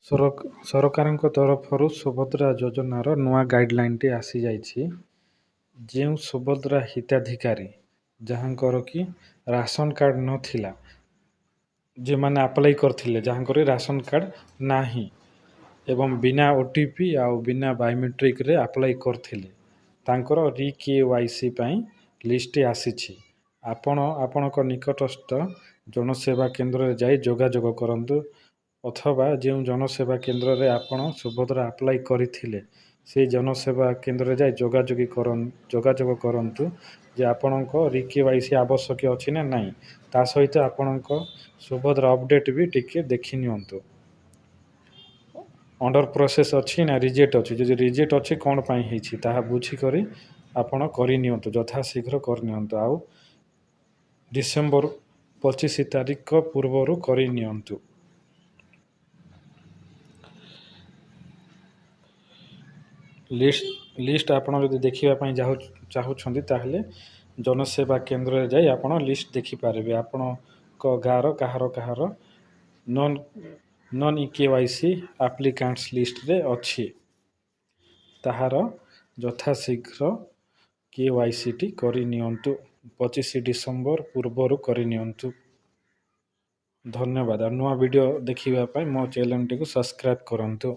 ସରକାରଙ୍କ ତରଫରୁ ସୁଭଦ୍ରା ଯୋଜନାର ନୂଆ ଗାଇଡ଼ଲାଇନଟି ଆସିଯାଇଛି। ଯେଉଁ ସୁଭଦ୍ରା ହିତାଧିକାରୀ ଯାହାଙ୍କର କି ରାସନ କାର୍ଡ଼ ନଥିଲା, ଯେଉଁମାନେ ଆପ୍ଲାଏ କରିଥିଲେ ଯାହାଙ୍କର ରାସନ କାର୍ଡ଼ ନାହିଁ ଏବଂ ବିନା OTP ଆଉ ବିନା ବାୟୋମେଟ୍ରିକରେ ଆପ୍ଲାଏ କରିଥିଲେ, ତାଙ୍କର KYC ପାଇଁ ଲିଷ୍ଟ ଆସିଛି। ଆପଣ ଆପଣଙ୍କ ନିକଟସ୍ଥ ଜନସେବା କେନ୍ଦ୍ରରେ ଯାଇ ଯୋଗାଯୋଗ କରନ୍ତୁ ଅଥବା ଯେଉଁ ଜନସେବା କେନ୍ଦ୍ରରେ ଆପଣ ସୁଭଦ୍ରା ଆପ୍ଲାଏ କରିଥିଲେ ସେହି ଜନସେବା କେନ୍ଦ୍ରରେ ଯାଇ ଯୋଗାଯୋଗ କରନ୍ତୁ ଯେ ଆପଣଙ୍କ KYC ଆବଶ୍ୟକ ଅଛି ନା ନାହିଁ। ତା ସହିତ ଆପଣଙ୍କ ସୁଭଦ୍ରା ଅପଡ଼େଟ୍ ବି ଟିକେ ଦେଖି ନିଅନ୍ତୁ। ଅଣ୍ଡର ପ୍ରୋସେସ୍ ଅଛି ନା ରିଜେକ୍ଟ ଅଛି, ଯଦି ରିଜେକ୍ଟ ଅଛି କ'ଣ ପାଇଁ ହେଇଛି ତାହା ବୁଝିକରି ଆପଣ କରିନିଅନ୍ତୁ, ଯଥାଶୀଘ୍ର କରିନିଅନ୍ତୁ। ଆଉ ଡିସେମ୍ବର 25 ତାରିଖ ପୂର୍ବରୁ କରିନିଅନ୍ତୁ। ଲିଷ୍ଟ ଆପଣ ଯଦି ଦେଖିବା ପାଇଁ ଚାହୁଁଛନ୍ତି ତାହେଲେ ଜନସେବା କେନ୍ଦ୍ରରେ ଯାଇ ଆପଣ ଲିଷ୍ଟ ଦେଖିପାରିବେ। ଆପଣଙ୍କ ଗାଁର କାହାର ନନ୍ KYC ଆପ୍ଲିକାଣ୍ଟସ୍ ଲିଷ୍ଟରେ ଅଛି, ତାହାର ଯଥାଶୀଘ୍ର KYCଟି କରିନିଅନ୍ତୁ। 25 ଡିସେମ୍ବର ପୂର୍ବରୁ କରିନିଅନ୍ତୁ। ଧନ୍ୟବାଦ। ଆଉ ନୂଆ ଭିଡ଼ିଓ ଦେଖିବା ପାଇଁ ମୋ ଚ୍ୟାନେଲଟିକୁ ସବସ୍କ୍ରାଇବ୍ କରନ୍ତୁ।